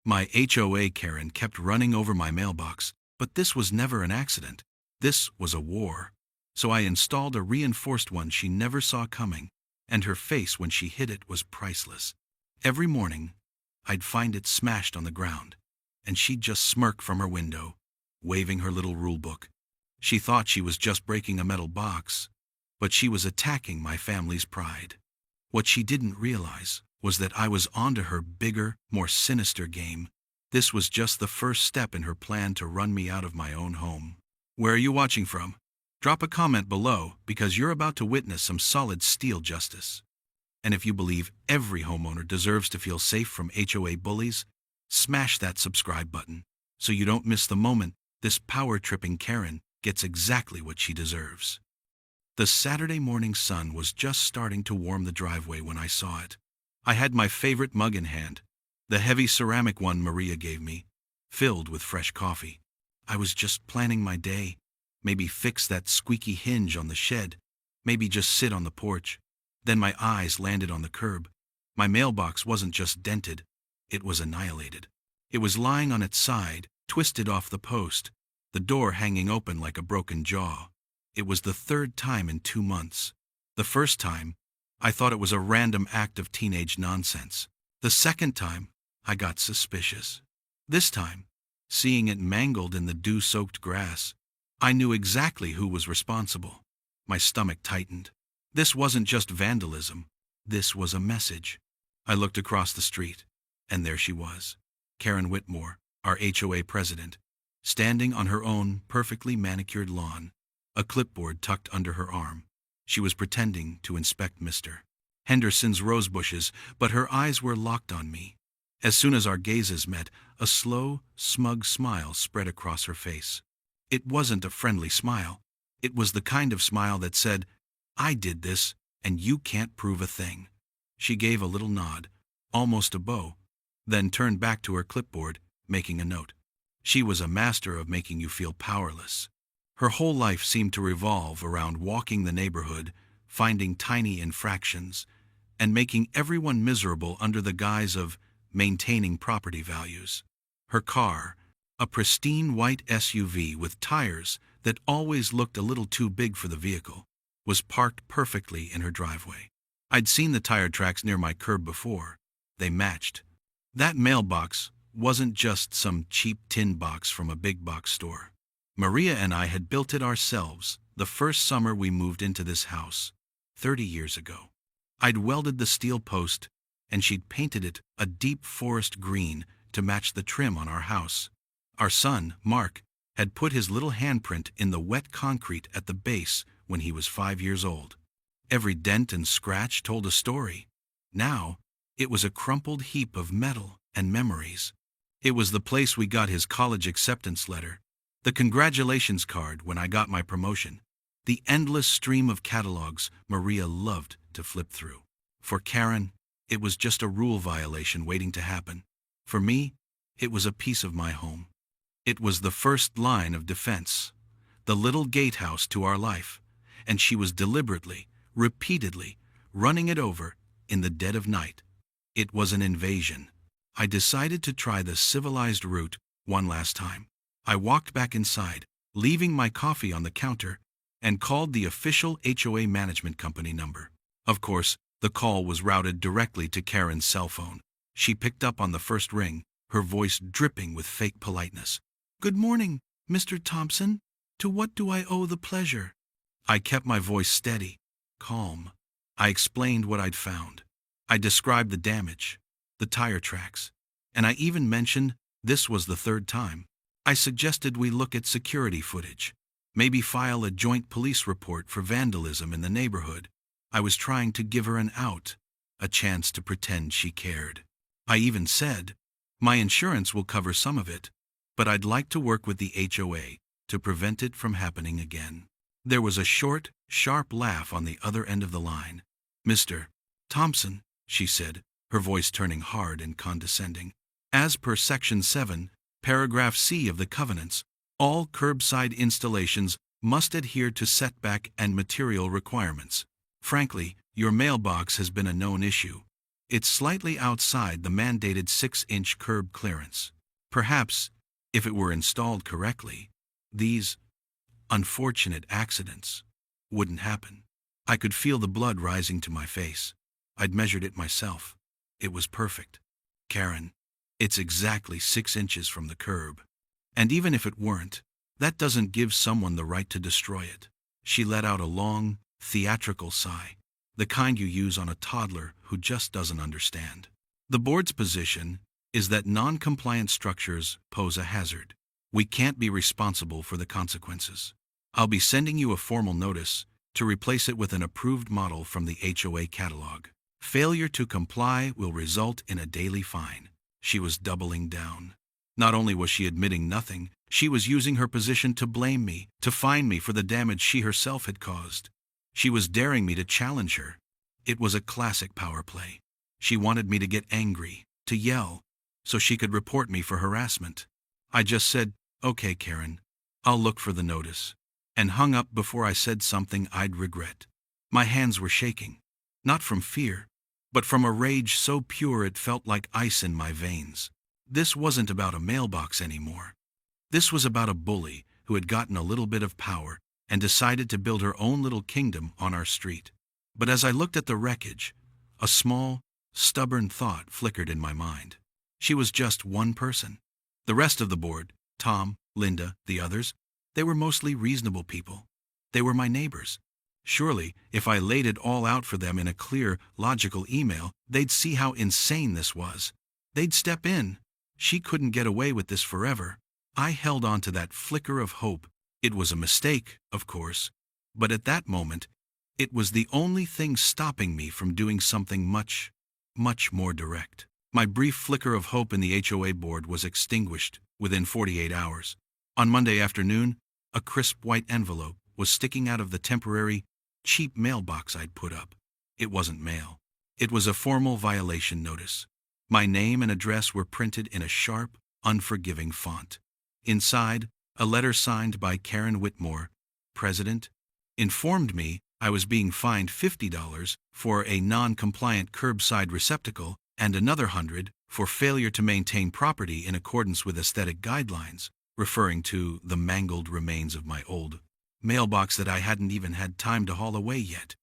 My HOA Karen kept running over my mailbox, but this was never an accident. This was a war. So I installed a reinforced one she never saw coming, and her face when she hit it was priceless. Every morning, I'd find it smashed on the ground, and she'd just smirk from her window, waving her little rule book. She thought she was just breaking a metal box, but she was attacking my family's pride. What she didn't realize was that I was onto her bigger, more sinister game. This was just the first step in her plan to run me out of my own home. Where are you watching from? Drop a comment below because you're about to witness some solid steel justice. And if you believe every homeowner deserves to feel safe from HOA bullies, smash that subscribe button so you don't miss the moment this power-tripping Karen gets exactly what she deserves. The Saturday morning sun was just starting to warm the driveway when I saw it. I had my favorite mug in hand, the heavy ceramic one Maria gave me, filled with fresh coffee. I was just planning my day, maybe fix that squeaky hinge on the shed, maybe just sit on the porch. Then my eyes landed on the curb. My mailbox wasn't just dented, it was annihilated. It was lying on its side, twisted off the post, the door hanging open like a broken jaw. It was the third time in 2 months. The first time, I thought it was a random act of teenage nonsense. The second time, I got suspicious. This time, seeing it mangled in the dew-soaked grass, I knew exactly who was responsible. My stomach tightened. This wasn't just vandalism. This was a message. I looked across the street, and there she was, Karen Whitmore, our HOA president, standing on her own perfectly manicured lawn, a clipboard tucked under her arm. She was pretending to inspect Mr. Henderson's rose bushes, but her eyes were locked on me. As soon as our gazes met, a slow, smug smile spread across her face. It wasn't a friendly smile. It was the kind of smile that said, "I did this, and you can't prove a thing." She gave a little nod, almost a bow, then turned back to her clipboard, making a note. She was a master of making you feel powerless. Her whole life seemed to revolve around walking the neighborhood, finding tiny infractions, and making everyone miserable under the guise of maintaining property values. Her car, a pristine white SUV with tires that always looked a little too big for the vehicle, was parked perfectly in her driveway. I'd seen the tire tracks near my curb before. They matched. That mailbox wasn't just some cheap tin box from a big box store. Maria and I had built it ourselves the first summer we moved into this house, 30 years ago. I'd welded the steel post, and she'd painted it a deep forest green to match the trim on our house. Our son, Mark, had put his little handprint in the wet concrete at the base when he was 5 years old. Every dent and scratch told a story. Now, it was a crumpled heap of metal and memories. It was the place we got his college acceptance letter, the congratulations card when I got my promotion, the endless stream of catalogs Maria loved to flip through. For Karen, it was just a rule violation waiting to happen. For me, it was a piece of my home. It was the first line of defense, the little gatehouse to our life, and she was deliberately, repeatedly, running it over in the dead of night. It was an invasion. I decided to try the civilized route one last time. I walked back inside, leaving my coffee on the counter, and called the official HOA management company number. Of course, the call was routed directly to Karen's cell phone. She picked up on the first ring, her voice dripping with fake politeness. "Good morning, Mr. Thompson. To what do I owe the pleasure?" I kept my voice steady, calm. I explained what I'd found. I described the damage, the tire tracks, and I even mentioned this was the third time. I suggested we look at security footage, maybe file a joint police report for vandalism in the neighborhood. I was trying to give her an out, a chance to pretend she cared. I even said, my insurance will cover some of it, but I'd like to work with the HOA to prevent it from happening again. There was a short, sharp laugh on the other end of the line. "Mr. Thompson," she said, her voice turning hard and condescending, "as per Section 7, Paragraph C of the covenants, all curbside installations must adhere to setback and material requirements. Frankly, your mailbox has been a known issue. It's slightly outside the mandated 6-inch curb clearance. Perhaps, if it were installed correctly, these unfortunate accidents wouldn't happen. I could feel the blood rising to my face. I'd measured it myself. It was perfect. Karen, it's exactly 6 inches from the curb. And even if it weren't, that doesn't give someone the right to destroy it. She let out a long, theatrical sigh, the kind you use on a toddler who just doesn't understand. The board's position is that non-compliant structures pose a hazard. We can't be responsible for the consequences. I'll be sending you a formal notice to replace it with an approved model from the HOA catalog. Failure to comply will result in a daily fine. She was doubling down. Not only was she admitting nothing, she was using her position to blame me, to fine me for the damage she herself had caused. She was daring me to challenge her. It was a classic power play. She wanted me to get angry, to yell, so she could report me for harassment. I just said, "Okay, Karen, I'll look for the notice," and hung up before I said something I'd regret. My hands were shaking, not from fear, but from a rage so pure it felt like ice in my veins. This wasn't about a mailbox anymore. This was about a bully who had gotten a little bit of power and decided to build her own little kingdom on our street. But as I looked at the wreckage, a small, stubborn thought flickered in my mind. She was just one person. The rest of the board, Tom, Linda, the others, they were mostly reasonable people. They were my neighbors. Surely, if I laid it all out for them in a clear, logical email, they'd see how insane this was. They'd step in. She couldn't get away with this forever. I held on to that flicker of hope. It was a mistake, of course, but at that moment, it was the only thing stopping me from doing something much, much more direct. My brief flicker of hope in the HOA board was extinguished within 48 hours. On Monday afternoon, a crisp white envelope was sticking out of the temporary, cheap mailbox I'd put up. It wasn't mail. It was a formal violation notice. My name and address were printed in a sharp, unforgiving font. Inside, a letter signed by Karen Whitmore, President, informed me I was being fined $50 for a non-compliant curbside receptacle and another $100 for failure to maintain property in accordance with aesthetic guidelines, referring to the mangled remains of my old mailbox that I hadn't even had time to haul away yet.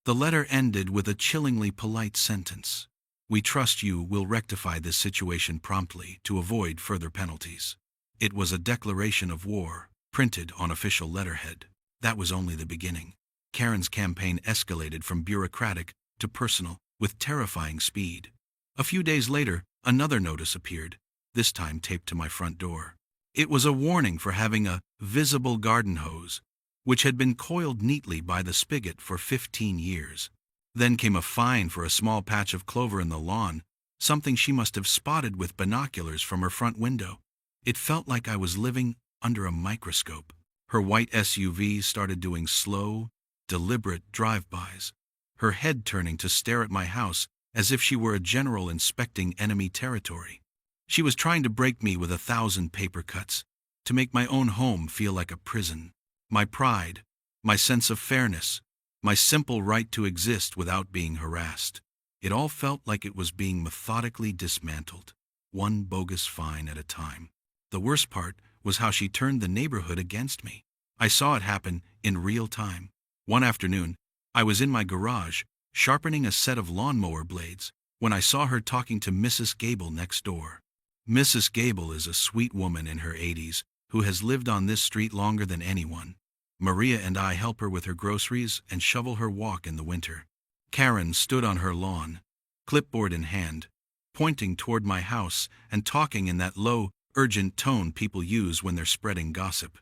The letter ended with a chillingly polite sentence. "We trust you will rectify this situation promptly to avoid further penalties." It was a declaration of war, printed on official letterhead. That was only the beginning. Karen's campaign escalated from bureaucratic to personal, with terrifying speed. A few days later, another notice appeared, this time taped to my front door. It was a warning for having a visible garden hose, which had been coiled neatly by the spigot for 15 years. Then came a fine for a small patch of clover in the lawn, something she must have spotted with binoculars from her front window. It felt like I was living under a microscope. Her white SUV started doing slow, deliberate drive-bys, her head turning to stare at my house as if she were a general inspecting enemy territory. She was trying to break me with 1,000 paper cuts, to make my own home feel like a prison. My pride, my sense of fairness, my simple right to exist without being harassed. It all felt like it was being methodically dismantled, one bogus fine at a time. The worst part was how she turned the neighborhood against me. I saw it happen in real time. One afternoon, I was in my garage, sharpening a set of lawnmower blades, when I saw her talking to Mrs. Gable next door. Mrs. Gable is a sweet woman in her 80s who has lived on this street longer than anyone. Maria and I help her with her groceries and shovel her walk in the winter. Karen stood on her lawn, clipboard in hand, pointing toward my house and talking in that low, urgent tone people use when they're spreading gossip.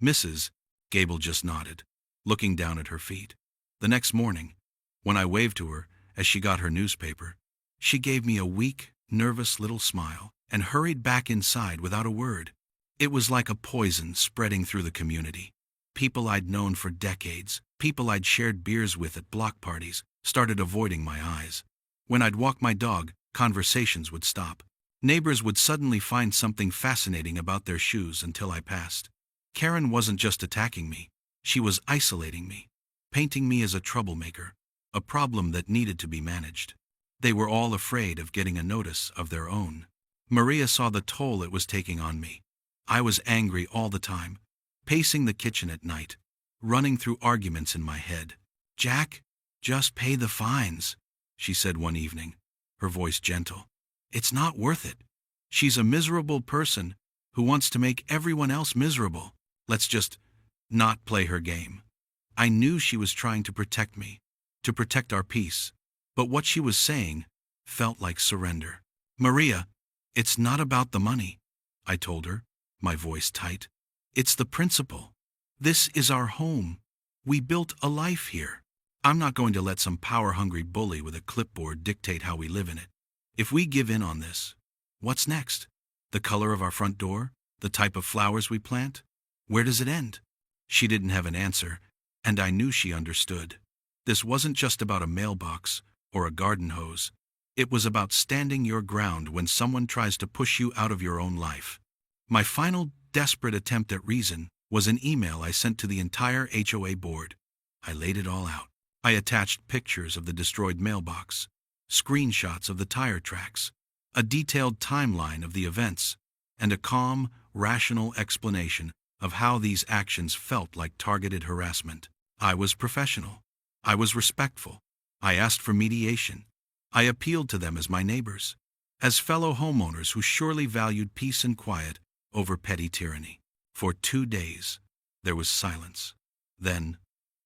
Mrs. Gable just nodded, looking down at her feet. The next morning, when I waved to her as she got her newspaper, she gave me a weak, nervous little smile and hurried back inside without a word. It was like a poison spreading through the community. People I'd known for decades, people I'd shared beers with at block parties, started avoiding my eyes. When I'd walk my dog, conversations would stop. Neighbors would suddenly find something fascinating about their shoes until I passed. Karen wasn't just attacking me. She was isolating me, painting me as a troublemaker, a problem that needed to be managed. They were all afraid of getting a notice of their own. Maria saw the toll it was taking on me. I was angry all the time, pacing the kitchen at night, running through arguments in my head. "Jack, just pay the fines," she said one evening, her voice gentle. "It's not worth it. She's a miserable person who wants to make everyone else miserable. Let's just not play her game." I knew she was trying to protect me, to protect our peace, but what she was saying felt like surrender. "Maria, it's not about the money," I told her, my voice tight. "It's the principle. This is our home. We built a life here. I'm not going to let some power-hungry bully with a clipboard dictate how we live in it. If we give in on this, what's next? The color of our front door? The type of flowers we plant? Where does it end?" She didn't have an answer, and I knew she understood. This wasn't just about a mailbox or a garden hose. It was about standing your ground when someone tries to push you out of your own life. My final desperate attempt at reason was an email I sent to the entire HOA board. I laid it all out. I attached pictures of the destroyed mailbox, screenshots of the tire tracks, a detailed timeline of the events, and a calm, rational explanation of how these actions felt like targeted harassment. I was professional. I was respectful. I asked for mediation. I appealed to them as my neighbors, as fellow homeowners who surely valued peace and quiet over petty tyranny. For 2 days, there was silence. Then,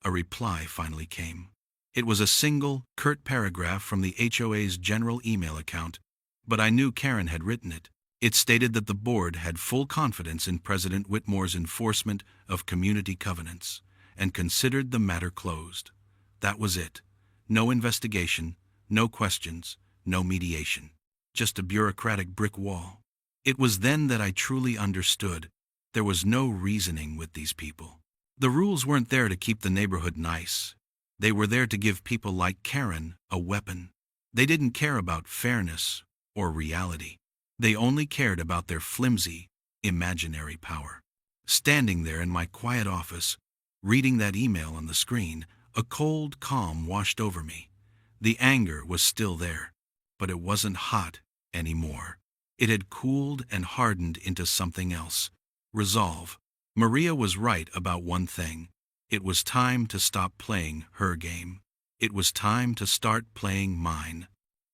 a reply finally came. It was a single, curt paragraph from the HOA's general email account, but I knew Karen had written it. It stated that the board had full confidence in President Whitmore's enforcement of community covenants and considered the matter closed. That was it. No investigation, no questions, no mediation. Just a bureaucratic brick wall. It was then that I truly understood there was no reasoning with these people. The rules weren't there to keep the neighborhood nice. They were there to give people like Karen a weapon. They didn't care about fairness or reality. They only cared about their flimsy, imaginary power. Standing there in my quiet office, reading that email on the screen, a cold calm washed over me. The anger was still there, but it wasn't hot anymore. It had cooled and hardened into something else. Resolve. Maria was right about one thing. It was time to stop playing her game. It was time to start playing mine.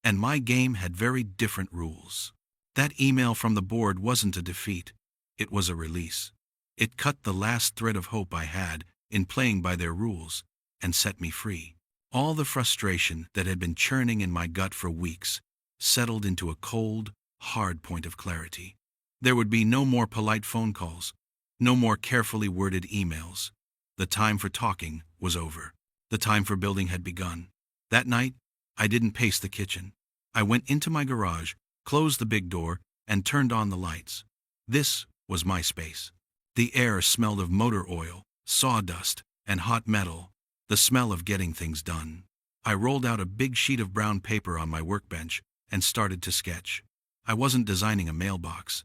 And my game had very different rules. That email from the board wasn't a defeat. It was a release. It cut the last thread of hope I had in playing by their rules and set me free. All the frustration that had been churning in my gut for weeks settled into a cold, hard point of clarity. There would be no more polite phone calls, no more carefully worded emails. The time for talking was over. The time for building had begun. That night, I didn't pace the kitchen. I went into my garage, closed the big door, and turned on the lights. This was my space. The air smelled of motor oil, sawdust, and hot metal, the smell of getting things done. I rolled out a big sheet of brown paper on my workbench and started to sketch. I wasn't designing a mailbox.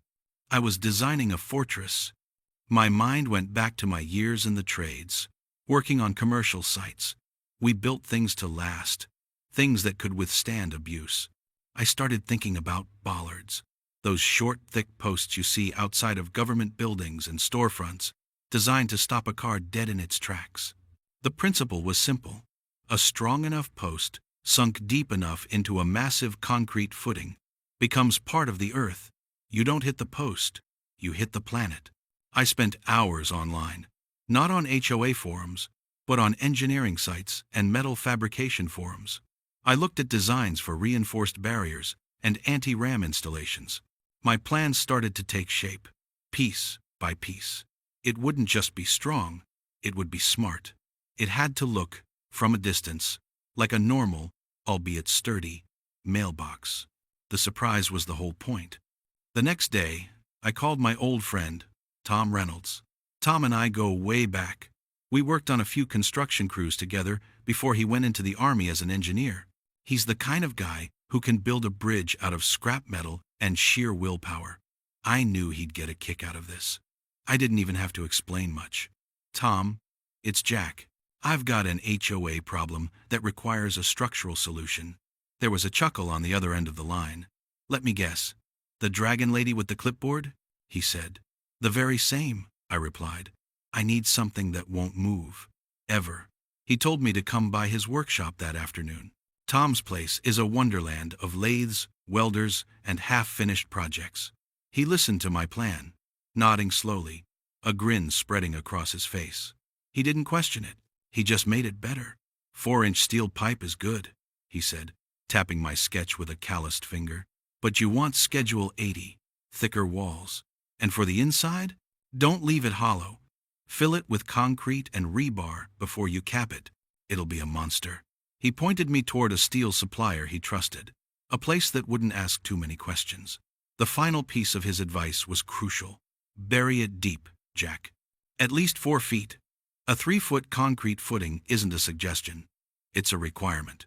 I was designing a fortress. My mind went back to my years in the trades, working on commercial sites. We built things to last, things that could withstand abuse. I started thinking about bollards, those short, thick posts you see outside of government buildings and storefronts, designed to stop a car dead in its tracks. The principle was simple. A strong enough post, sunk deep enough into a massive concrete footing, becomes part of the earth. You don't hit the post, you hit the planet. I spent hours online, not on HOA forums, but on engineering sites and metal fabrication forums. I looked at designs for reinforced barriers and anti-ram installations. My plans started to take shape, piece by piece. It wouldn't just be strong, it would be smart. It had to look, from a distance, like a normal, albeit sturdy, mailbox. The surprise was the whole point. The next day, I called my old friend, Tom Reynolds. Tom and I go way back. We worked on a few construction crews together before he went into the Army as an engineer. He's the kind of guy who can build a bridge out of scrap metal and sheer willpower. I knew he'd get a kick out of this. I didn't even have to explain much. "Tom, it's Jack. I've got an HOA problem that requires a structural solution. There was a chuckle on the other end of the line. "Let me guess. The dragon lady with the clipboard?" he said. "The very same," I replied. "I need something that won't move. Ever." He told me to come by his workshop that afternoon. Tom's place is a wonderland of lathes, welders, and half-finished projects. He listened to my plan, nodding slowly, a grin spreading across his face. He didn't question it. He just made it better. 4-inch steel pipe is good," he said, tapping my sketch with a calloused finger. "But you want Schedule 80, thicker walls. And for the inside, don't leave it hollow. Fill it with concrete and rebar before you cap it. It'll be a monster." He pointed me toward a steel supplier he trusted, a place that wouldn't ask too many questions. The final piece of his advice was crucial. "Bury it deep, Jack. At least 4 feet. A 3-foot concrete footing isn't a suggestion. It's a requirement."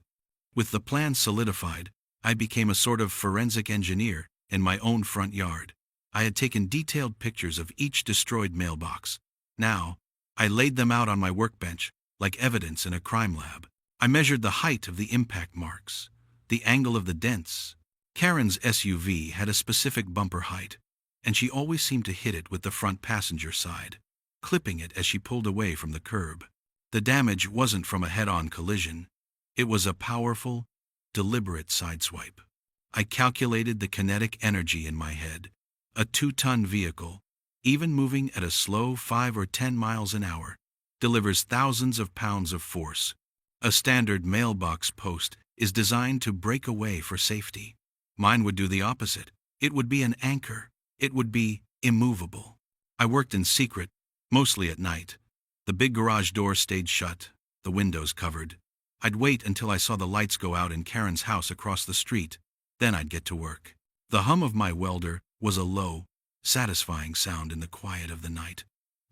With the plan solidified, I became a sort of forensic engineer in my own front yard. I had taken detailed pictures of each destroyed mailbox. Now, I laid them out on my workbench, like evidence in a crime lab. I measured the height of the impact marks, the angle of the dents. Karen's SUV had a specific bumper height, and she always seemed to hit it with the front passenger side, clipping it as she pulled away from the curb. The damage wasn't from a head-on collision. It was a powerful, deliberate sideswipe. I calculated the kinetic energy in my head. A 2-ton vehicle, even moving at a slow 5 or 10 miles an hour, delivers thousands of pounds of force. A standard mailbox post is designed to break away for safety. Mine would do the opposite. It would be an anchor. It would be immovable. I worked in secret, mostly at night. The big garage door stayed shut, the windows covered. I'd wait until I saw the lights go out in Karen's house across the street. Then I'd get to work. The hum of my welder was a low, satisfying sound in the quiet of the night.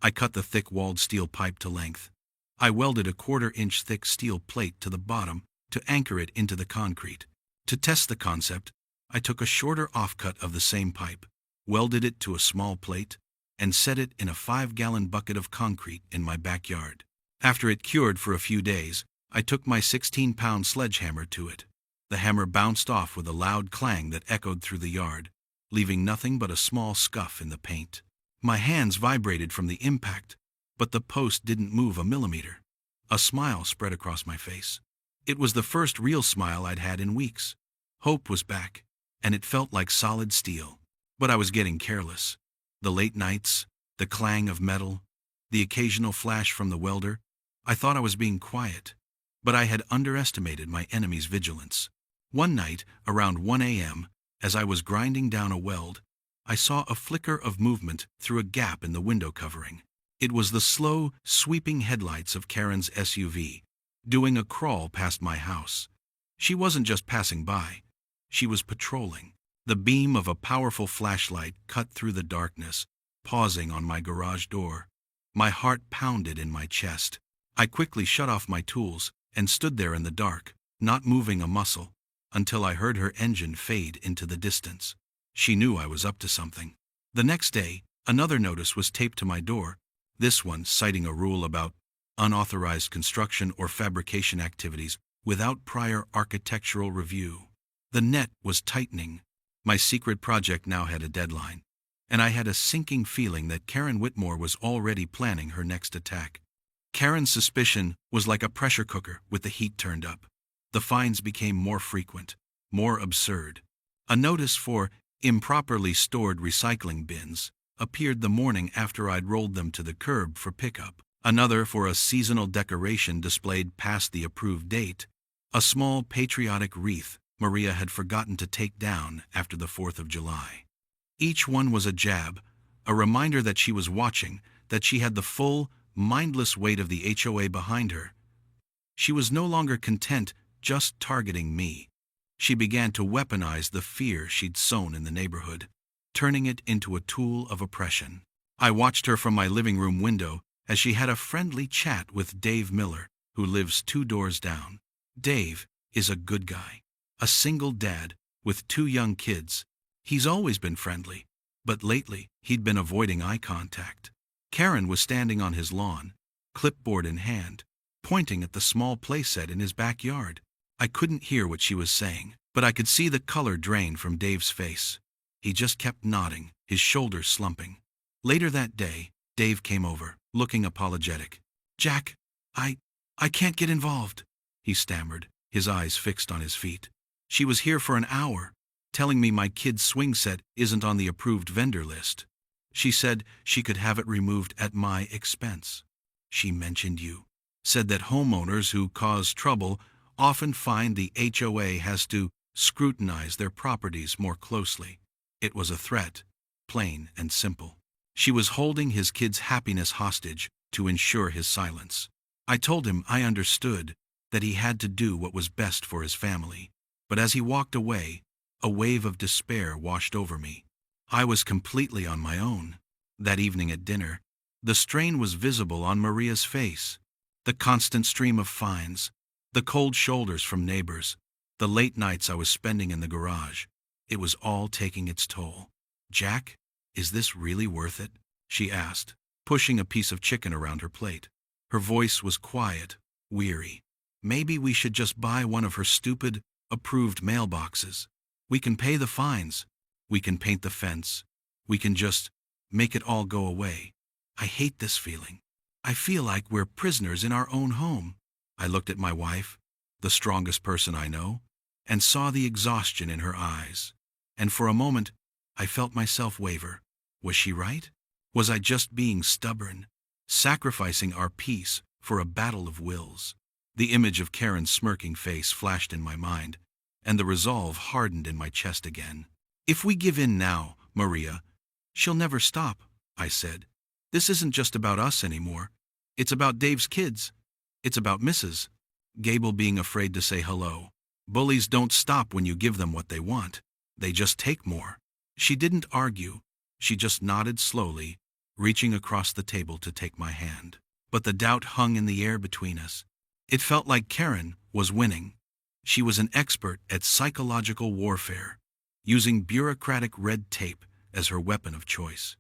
I cut the thick-walled steel pipe to length. I welded a 1/4-inch thick steel plate to the bottom to anchor it into the concrete. To test the concept, I took a shorter offcut of the same pipe, welded it to a small plate, and set it in a 5-gallon bucket of concrete in my backyard. After it cured for a few days, I took my 16-pound sledgehammer to it. The hammer bounced off with a loud clang that echoed through the yard, leaving nothing but a small scuff in the paint. My hands vibrated from the impact, but the post didn't move a millimeter. A smile spread across my face. It was the first real smile I'd had in weeks. Hope was back, and it felt like solid steel. But I was getting careless. The late nights, the clang of metal, the occasional flash from the welder. I thought I was being quiet, but I had underestimated my enemy's vigilance. One night, around 1 a.m., as I was grinding down a weld, I saw a flicker of movement through a gap in the window covering. It was the slow, sweeping headlights of Karen's SUV, doing a crawl past my house. She wasn't just passing by. She was patrolling. The beam of a powerful flashlight cut through the darkness, pausing on my garage door. My heart pounded in my chest. I quickly shut off my tools and stood there in the dark, not moving a muscle, until I heard her engine fade into the distance. She knew I was up to something. The next day, another notice was taped to my door, this one citing a rule about unauthorized construction or fabrication activities without prior architectural review. The net was tightening. My secret project now had a deadline, and I had a sinking feeling that Karen Whitmore was already planning her next attack. Karen's suspicion was like a pressure cooker with the heat turned up. The finds became more frequent, more absurd. A notice for improperly stored recycling bins appeared the morning after I'd rolled them to the curb for pickup. Another for a seasonal decoration displayed past the approved date, a small patriotic wreath Maria had forgotten to take down after the 4th of July. Each one was a jab, a reminder that she was watching, that she had the full, mindless weight of the HOA behind her. She was no longer content just targeting me. She began to weaponize the fear she'd sown in the neighborhood, turning it into a tool of oppression. I watched her from my living room window as she had a friendly chat with Dave Miller, who lives 2 doors down. Dave is a good guy, a single dad with 2 young kids. He's always been friendly, but lately he'd been avoiding eye contact. Karen was standing on his lawn, clipboard in hand, pointing at the small playset in his backyard. I couldn't hear what she was saying, but I could see the color drain from Dave's face. He just kept nodding, his shoulders slumping. Later that day, Dave came over, looking apologetic. "Jack, I can't get involved," he stammered, his eyes fixed on his feet. "She was here for an hour, telling me my kid's swing set isn't on the approved vendor list. She said she could have it removed at my expense. She mentioned you. Said that homeowners who cause trouble often find the HOA has to scrutinize their properties more closely." It was a threat, plain and simple. She was holding his kid's happiness hostage to ensure his silence. I told him I understood that he had to do what was best for his family, but as he walked away, a wave of despair washed over me. I was completely on my own. That evening at dinner, the strain was visible on Maria's face. The constant stream of fines, the cold shoulders from neighbors, the late nights I was spending in the garage. It was all taking its toll. "Jack, is this really worth it?" she asked, pushing a piece of chicken around her plate. Her voice was quiet, weary. "Maybe we should just buy one of her stupid, approved mailboxes. We can pay the fines. We can paint the fence. We can just make it all go away. I hate this feeling. I feel like we're prisoners in our own home." I looked at my wife, the strongest person I know, and saw the exhaustion in her eyes. And for a moment, I felt myself waver. Was she right? Was I just being stubborn, sacrificing our peace for a battle of wills? The image of Karen's smirking face flashed in my mind, and the resolve hardened in my chest again. "If we give in now, Maria, she'll never stop," I said. "This isn't just about us anymore. It's about Dave's kids. It's about Mrs. Gable being afraid to say hello. Bullies don't stop when you give them what they want. They just take more." She didn't argue. She just nodded slowly, reaching across the table to take my hand. But the doubt hung in the air between us. It felt like Karen was winning. She was an expert at psychological warfare, using bureaucratic red tape as her weapon of choice.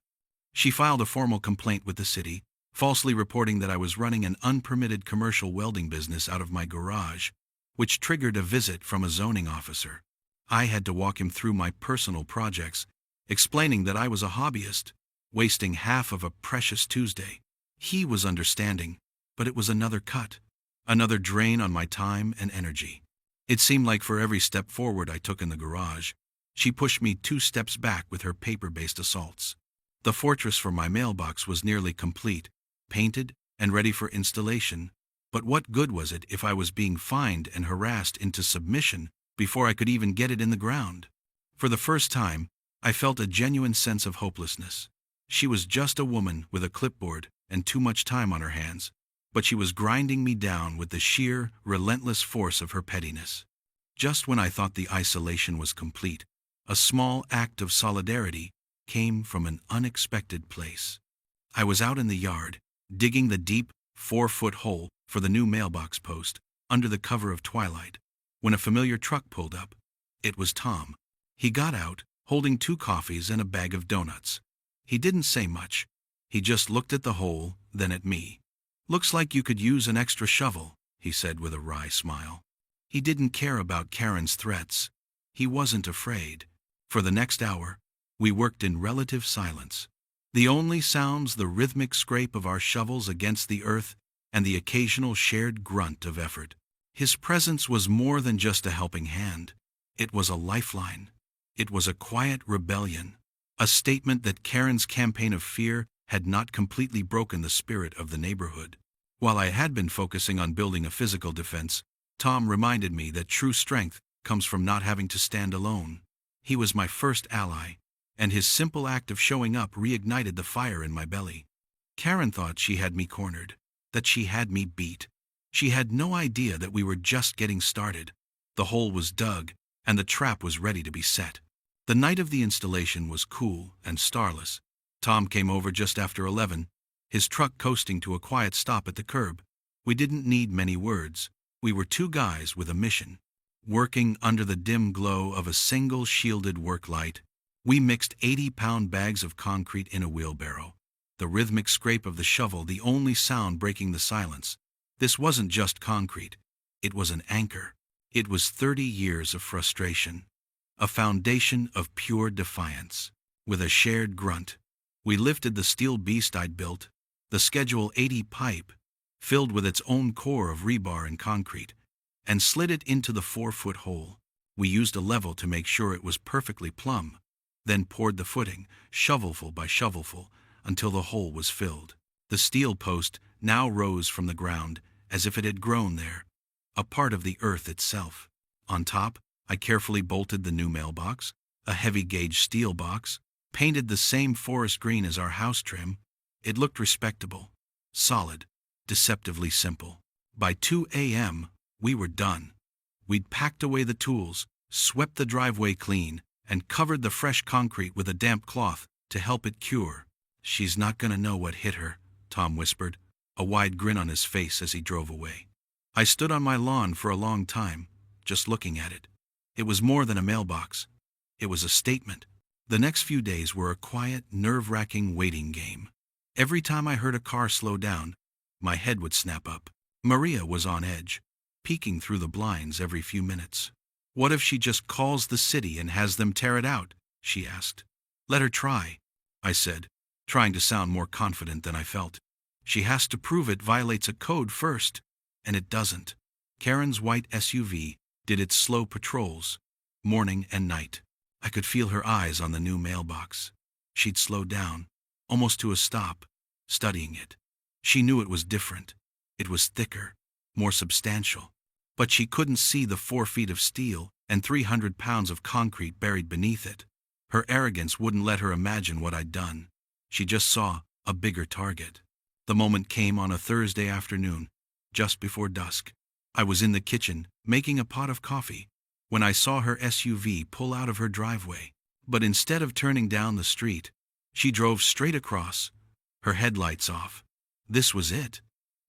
She filed a formal complaint with the city, falsely reporting that I was running an unpermitted commercial welding business out of my garage, which triggered a visit from a zoning officer. I had to walk him through my personal projects, explaining that I was a hobbyist, wasting half of a precious Tuesday. He was understanding, but it was another cut, another drain on my time and energy. It seemed like for every step forward I took in the garage, she pushed me 2 steps back with her paper-based assaults. The fortress for my mailbox was nearly complete, painted and ready for installation, but what good was it if I was being fined and harassed into submission before I could even get it in the ground? For the first time, I felt a genuine sense of hopelessness. She was just a woman with a clipboard and too much time on her hands, but she was grinding me down with the sheer, relentless force of her pettiness. Just when I thought the isolation was complete, a small act of solidarity came from an unexpected place. I was out in the yard, digging the deep, 4-foot hole for the new mailbox post, under the cover of twilight, when a familiar truck pulled up. It was Tom. He got out, holding 2 coffees and a bag of donuts. He didn't say much. He just looked at the hole, then at me. "Looks like you could use an extra shovel," he said with a wry smile. He didn't care about Karen's threats. He wasn't afraid. For the next hour, we worked in relative silence. The only sounds the rhythmic scrape of our shovels against the earth and the occasional shared grunt of effort. His presence was more than just a helping hand. It was a lifeline. It was a quiet rebellion, a statement that Karen's campaign of fear had not completely broken the spirit of the neighborhood. While I had been focusing on building a physical defense, Tom reminded me that true strength comes from not having to stand alone. He was my first ally, and his simple act of showing up reignited the fire in my belly. Karen thought she had me cornered, that she had me beat. She had no idea that we were just getting started. The hole was dug, and the trap was ready to be set. The night of the installation was cool and starless. Tom came over just after 11, his truck coasting to a quiet stop at the curb. We didn't need many words. We were 2 guys with a mission. Working under the dim glow of a single shielded work light, we mixed 80-pound bags of concrete in a wheelbarrow, the rhythmic scrape of the shovel the only sound breaking the silence. This wasn't just concrete. It was an anchor. It was 30 years of frustration, a foundation of pure defiance. With a shared grunt, we lifted the steel beast I'd built, the Schedule 80 pipe, filled with its own core of rebar and concrete, and slid it into the 4-foot hole. We used a level to make sure it was perfectly plumb, then poured the footing, shovelful by shovelful, until the hole was filled. The steel post now rose from the ground as if it had grown there, a part of the earth itself. On top, I carefully bolted the new mailbox, a heavy-gauge steel box, painted the same forest green as our house trim. It looked respectable, solid, deceptively simple. By 2 a.m., we were done. We'd packed away the tools, swept the driveway clean, and covered the fresh concrete with a damp cloth to help it cure. "She's not gonna know what hit her," Tom whispered, a wide grin on his face as he drove away. I stood on my lawn for a long time, just looking at it. It was more than a mailbox. It was a statement. The next few days were a quiet, nerve-wracking waiting game. Every time I heard a car slow down, my head would snap up. Maria was on edge, peeking through the blinds every few minutes. "What if she just calls the city and has them tear it out?" she asked. "Let her try," I said, trying to sound more confident than I felt. "She has to prove it violates a code first, and it doesn't." Karen's white SUV did its slow patrols, morning and night. I could feel her eyes on the new mailbox. She'd slowed down, almost to a stop, studying it. She knew it was different. It was thicker, more substantial. But she couldn't see the 4 feet of steel and 300 pounds of concrete buried beneath it. Her arrogance wouldn't let her imagine what I'd done. She just saw a bigger target. The moment came on a Thursday afternoon, just before dusk. I was in the kitchen, making a pot of coffee, when I saw her SUV pull out of her driveway. But instead of turning down the street, she drove straight across, her headlights off. This was it.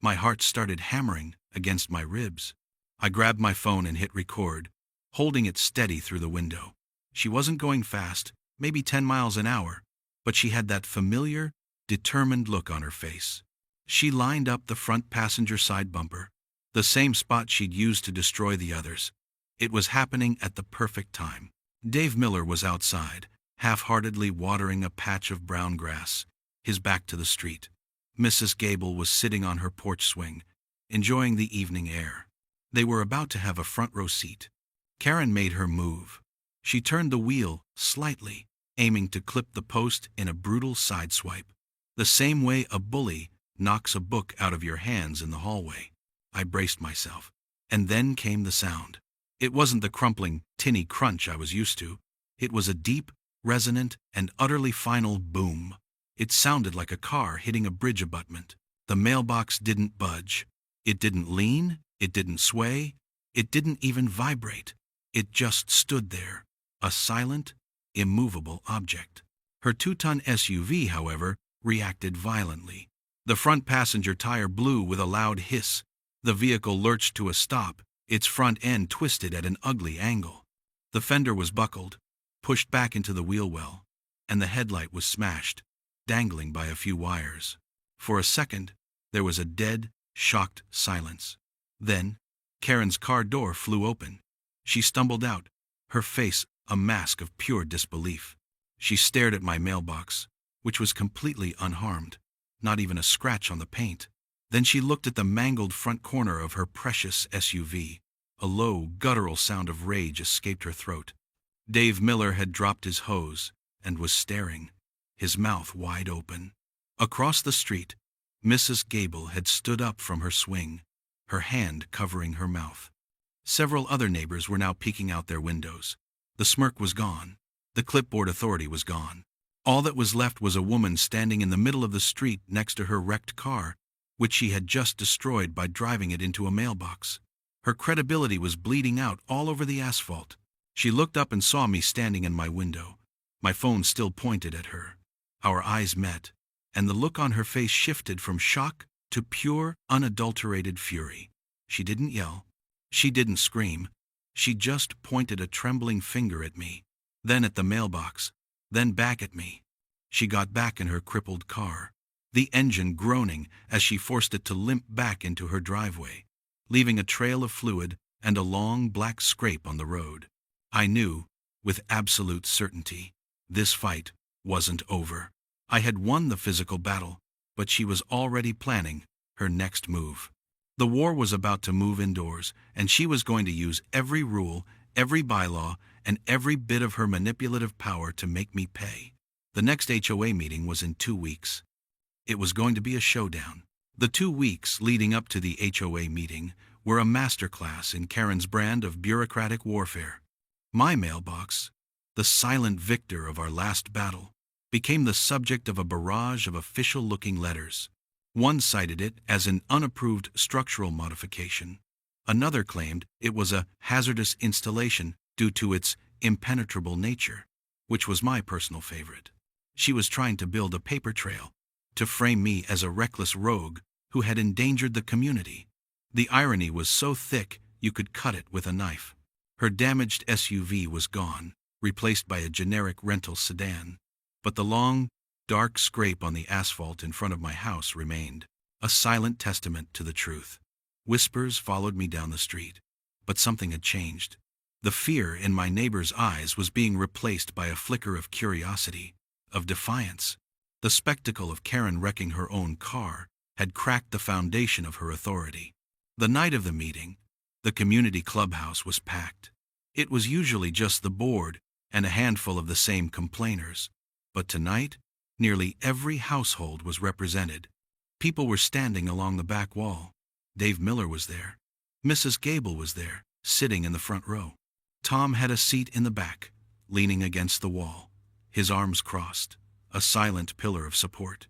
My heart started hammering against my ribs. I grabbed my phone and hit record, holding it steady through the window. She wasn't going fast, maybe 10 miles an hour, but she had that familiar, determined look on her face. She lined up the front passenger side bumper, the same spot she'd used to destroy the others. It was happening at the perfect time. Dave Miller was outside, half-heartedly watering a patch of brown grass, his back to the street. Mrs. Gable was sitting on her porch swing, enjoying the evening air. They were about to have a front-row seat. Karen made her move. She turned the wheel slightly, aiming to clip the post in a brutal sideswipe, the same way a bully knocks a book out of your hands in the hallway. I braced myself, and then came the sound. It wasn't the crumpling, tinny crunch I was used to. It was a deep, resonant, and utterly final boom. It sounded like a car hitting a bridge abutment. The mailbox didn't budge. It didn't lean. It didn't sway. It didn't even vibrate. It just stood there, a silent, immovable object. Her 2-ton SUV, however, reacted violently. The front passenger tire blew with a loud hiss. The vehicle lurched to a stop, its front end twisted at an ugly angle. The fender was buckled, pushed back into the wheel well, and the headlight was smashed, dangling by a few wires. For a second, there was a dead, shocked silence. Then, Karen's car door flew open. She stumbled out, her face a mask of pure disbelief. She stared at my mailbox, which was completely unharmed, not even a scratch on the paint. Then she looked at the mangled front corner of her precious SUV. A low, guttural sound of rage escaped her throat. Dave Miller had dropped his hose and was staring, his mouth wide open. Across the street, Mrs. Gable had stood up from her swing, her hand covering her mouth. Several other neighbors were now peeking out their windows. The smirk was gone. The clipboard authority was gone. All that was left was a woman standing in the middle of the street next to her wrecked car, which she had just destroyed by driving it into a mailbox. Her credibility was bleeding out all over the asphalt. She looked up and saw me standing in my window, my phone still pointed at her. Our eyes met, and the look on her face shifted from shock to pure, unadulterated fury. She didn't yell. She didn't scream. She just pointed a trembling finger at me, then at the mailbox, then back at me. She got back in her crippled car, the engine groaning as she forced it to limp back into her driveway, leaving a trail of fluid and a long black scrape on the road. I knew, with absolute certainty, this fight wasn't over. I had won the physical battle, but she was already planning her next move. The war was about to move indoors, and she was going to use every rule, every bylaw, and every bit of her manipulative power to make me pay. The next HOA meeting was in 2 weeks. It was going to be a showdown. The 2 weeks leading up to the HOA meeting were a masterclass in Karen's brand of bureaucratic warfare. My mailbox, the silent victor of our last battle, became the subject of a barrage of official-looking letters. One cited it as an unapproved structural modification. Another claimed it was a hazardous installation due to its impenetrable nature, which was my personal favorite. She was trying to build a paper trail, to frame me as a reckless rogue who had endangered the community. The irony was so thick you could cut it with a knife. Her damaged SUV was gone, replaced by a generic rental sedan. But the long, dark scrape on the asphalt in front of my house remained, a silent testament to the truth. Whispers followed me down the street, but something had changed. The fear in my neighbor's eyes was being replaced by a flicker of curiosity, of defiance. The spectacle of Karen wrecking her own car had cracked the foundation of her authority. The night of the meeting, the community clubhouse was packed. It was usually just the board and a handful of the same complainers. But tonight, nearly every household was represented. People were standing along the back wall. Dave Miller was there. Mrs. Gable was there, sitting in the front row. Tom had a seat in the back, leaning against the wall, his arms crossed, a silent pillar of support.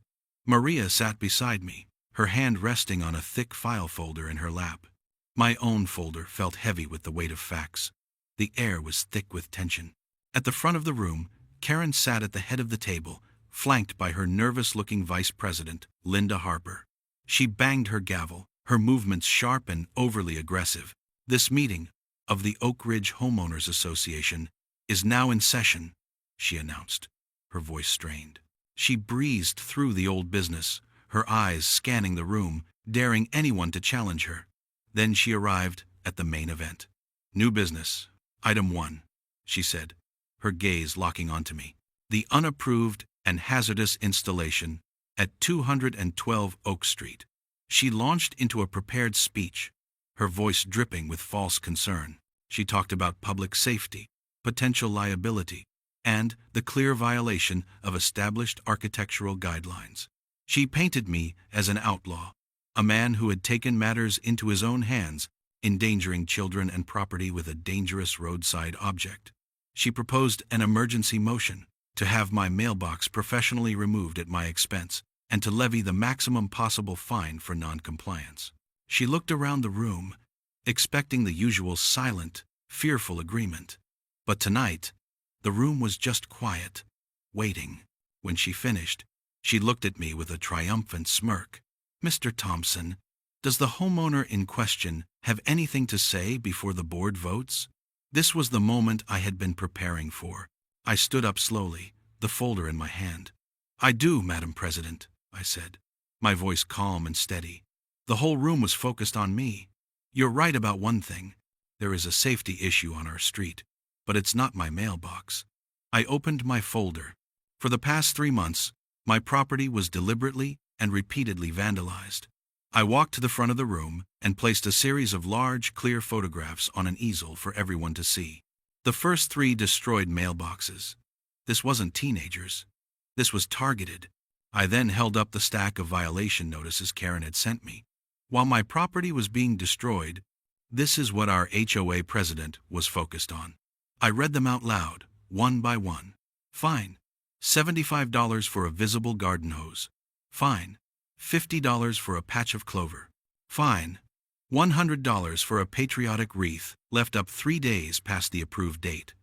Maria sat beside me, her hand resting on a thick file folder in her lap. My own folder felt heavy with the weight of facts. The air was thick with tension. At the front of the room, Karen sat at the head of the table, flanked by her nervous-looking vice president, Linda Harper. She banged her gavel, her movements sharp and overly aggressive. "This meeting of the Oak Ridge Homeowners Association is now in session," she announced, her voice strained. She breezed through the old business, her eyes scanning the room, daring anyone to challenge her. Then she arrived at the main event. "New business, item 1, she said, her gaze locking onto me. "The unapproved and hazardous installation at 212 Oak Street." She launched into a prepared speech, her voice dripping with false concern. She talked about public safety, potential liability, and the clear violation of established architectural guidelines. She painted me as an outlaw, a man who had taken matters into his own hands, endangering children and property with a dangerous roadside object. She proposed an emergency motion to have my mailbox professionally removed at my expense and to levy the maximum possible fine for noncompliance. She looked around the room, expecting the usual silent, fearful agreement. But tonight, the room was just quiet, waiting. When she finished, she looked at me with a triumphant smirk. "Mr. Thompson, does the homeowner in question have anything to say before the board votes?" This was the moment I had been preparing for. I stood up slowly, the folder in my hand. "I do, Madam President," I said, my voice calm and steady. The whole room was focused on me. "You're right about one thing. There is a safety issue on our street, but it's not my mailbox." I opened my folder. For the past 3 months, my property was deliberately and repeatedly vandalized. I walked to the front of the room and placed a series of large, clear photographs on an easel for everyone to see. The first 3 destroyed mailboxes. This wasn't teenagers. This was targeted. I then held up the stack of violation notices Karen had sent me. While my property was being destroyed, this is what our HOA president was focused on. I read them out loud, one by one. Fine, $75 for a visible garden hose. Fine, $50 for a patch of clover. Fine, $100 for a patriotic wreath left up 3 days past the approved date.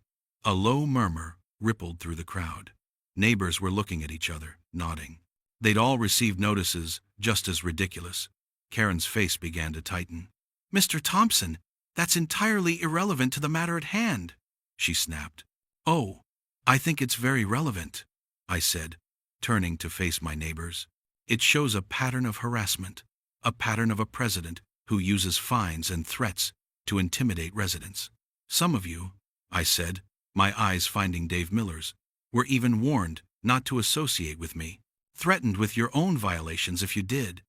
A low murmur rippled through the crowd. Neighbors were looking at each other, nodding. They'd all received notices just as ridiculous. Karen's face began to tighten. "Mr. Thompson, that's entirely irrelevant to the matter at hand," she snapped. "Oh, I think it's very relevant," I said, turning to face my neighbors. "It shows a pattern of harassment, a pattern of a president who uses fines and threats to intimidate residents. Some of you, I said, my eyes finding Dave Miller's, were even warned not to associate with me, threatened with your own violations if you did.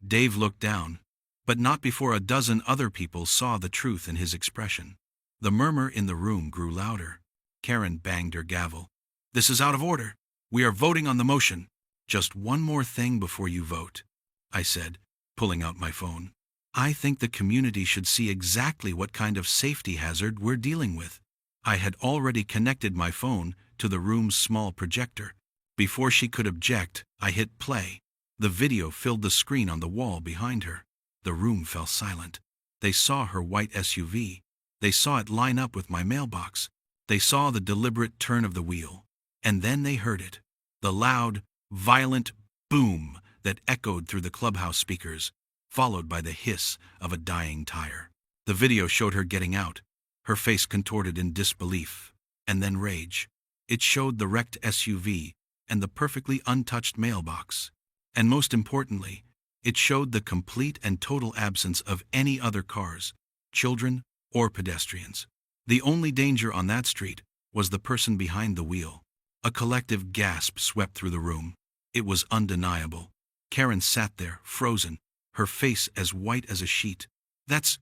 Dave looked down, but not before a dozen other people saw the truth in his expression. The murmur in the room grew louder. Karen banged her gavel. This is out of order. We are voting on the motion. Just one more thing before you vote, I said, pulling out my phone. I think the community should see exactly what kind of safety hazard we're dealing with. I had already connected my phone to the room's small projector. Before she could object, I hit play. The video filled the screen on the wall behind her. The room fell silent. They saw her white SUV. They saw it line up with my mailbox. They saw the deliberate turn of the wheel. And then they heard it. The loud, violent boom that echoed through the clubhouse speakers, followed by the hiss of a dying tire. The video showed her getting out, her face contorted in disbelief, and then rage. It showed the wrecked SUV and the perfectly untouched mailbox. And most importantly, it showed the complete and total absence of any other cars, children, or pedestrians. The only danger on that street was the person behind the wheel. A collective gasp swept through the room. It was undeniable. Karen sat there, frozen, her face as white as a sheet. That's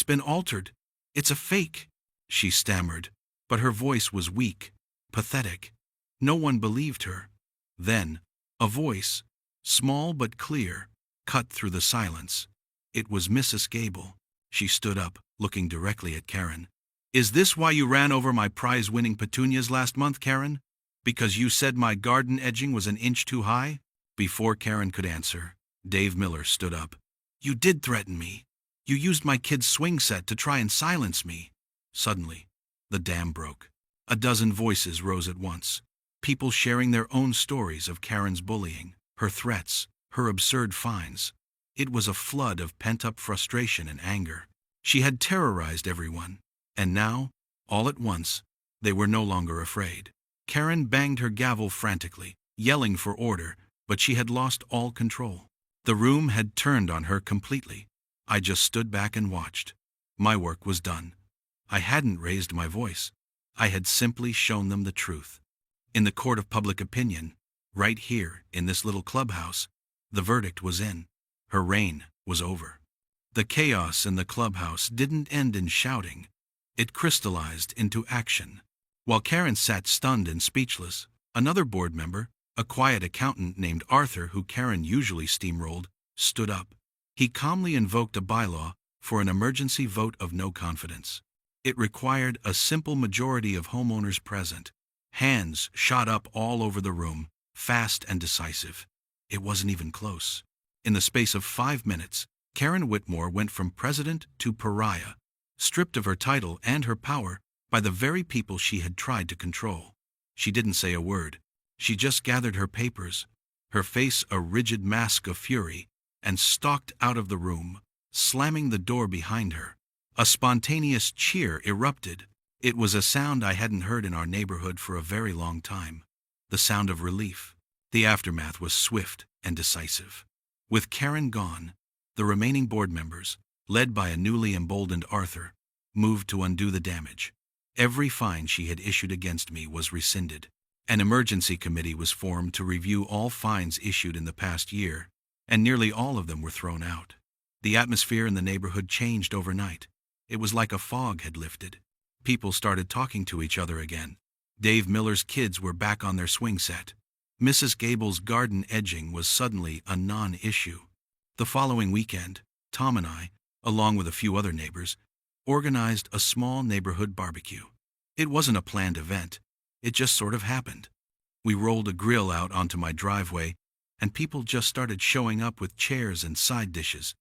been altered. It's a fake, she stammered, but her voice was weak, pathetic. No one believed her. Then, a voice, small but clear, cut through the silence. It was Mrs. Gable. She stood up, looking directly at Karen. Is this why you ran over my prize-winning petunias last month, Karen? Because you said my garden edging was an inch too high? Before Karen could answer, Dave Miller stood up. You did threaten me. You used my kid's swing set to try and silence me. Suddenly, the dam broke. A dozen voices rose at once, people sharing their own stories of Karen's bullying, her threats, her absurd fines. It was a flood of pent-up frustration and anger. She had terrorized everyone, and now, all at once, they were no longer afraid. Karen banged her gavel frantically, yelling for order, but she had lost all control. The room had turned on her completely. I just stood back and watched. My work was done. I hadn't raised my voice. I had simply shown them the truth. In the court of public opinion, right here in this little clubhouse, the verdict was in. Her reign was over. The chaos in the clubhouse didn't end in shouting. It crystallized into action. While Karen sat stunned and speechless, another board member, a quiet accountant named Arthur who Karen usually steamrolled, stood up. He calmly invoked a bylaw for an emergency vote of no confidence. It required a simple majority of homeowners present. Hands shot up all over the room, fast and decisive. It wasn't even close. In the space of 5 minutes, Karen Whitmore went from president to pariah, stripped of her title and her power by the very people she had tried to control. She didn't say a word. She just gathered her papers, her face a rigid mask of fury, and stalked out of the room, slamming the door behind her. A spontaneous cheer erupted. It was a sound I hadn't heard in our neighborhood for a very long time. The sound of relief. The aftermath was swift and decisive. With Karen gone, the remaining board members, led by a newly emboldened Arthur, moved to undo the damage. Every fine she had issued against me was rescinded. An emergency committee was formed to review all fines issued in the past year, and nearly all of them were thrown out. The atmosphere in the neighborhood changed overnight. It was like a fog had lifted. People started talking to each other again. Dave Miller's kids were back on their swing set. Mrs. Gable's garden edging was suddenly a non-issue. The following weekend, Tom and I, along with a few other neighbors, organized a small neighborhood barbecue. It wasn't a planned event. It just sort of happened. We rolled a grill out onto my driveway, and people just started showing up with chairs and side dishes.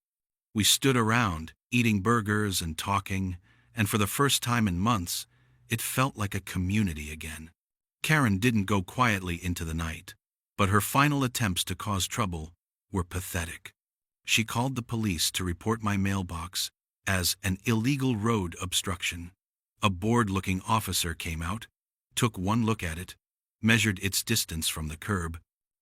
We stood around, eating burgers and talking, and for the first time in months, it felt like a community again. Karen didn't go quietly into the night, but her final attempts to cause trouble were pathetic. She called the police to report my mailbox as an illegal road obstruction. A bored-looking officer came out, took one look at it, measured its distance from the curb,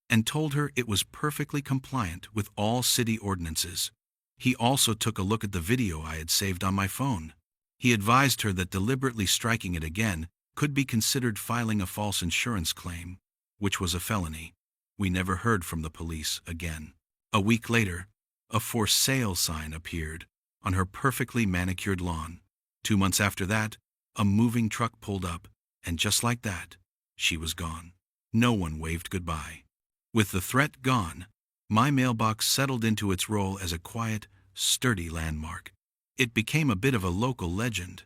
and told her it was perfectly compliant with all city ordinances. He also took a look at the video I had saved on my phone. He advised her that deliberately striking it again could be considered filing a false insurance claim, which was a felony. We never heard from the police again. A week later, a for sale sign appeared on her perfectly manicured lawn. 2 months after that, a moving truck pulled up, and just like that, she was gone. No one waved goodbye. With the threat gone, my mailbox settled into its role as a quiet, sturdy landmark. It became a bit of a local legend.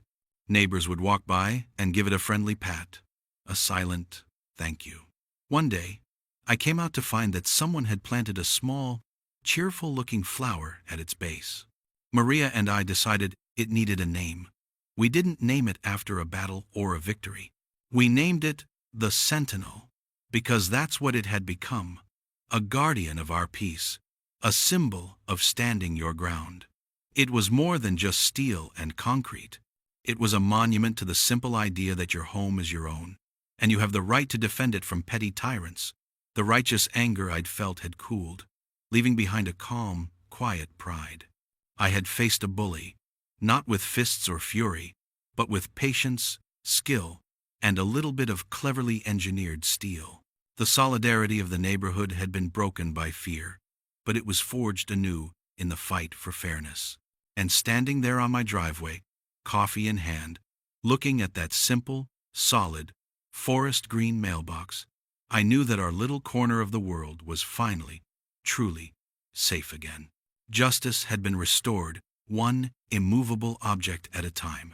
Neighbors would walk by and give it a friendly pat, a silent thank you. One day, I came out to find that someone had planted a small, cheerful-looking flower at its base. Maria and I decided it needed a name. We didn't name it after a battle or a victory. We named it the Sentinel, because that's what it had become, a guardian of our peace, a symbol of standing your ground. It was more than just steel and concrete. It was a monument to the simple idea that your home is your own, and you have the right to defend it from petty tyrants. The righteous anger I'd felt had cooled, leaving behind a calm, quiet pride. I had faced a bully, not with fists or fury, but with patience, skill, and a little bit of cleverly engineered steel. The solidarity of the neighborhood had been broken by fear, but it was forged anew in the fight for fairness. And standing there on my driveway, coffee in hand, looking at that simple, solid, forest green mailbox, I knew that our little corner of the world was finally, truly, safe again. Justice had been restored, one immovable object at a time.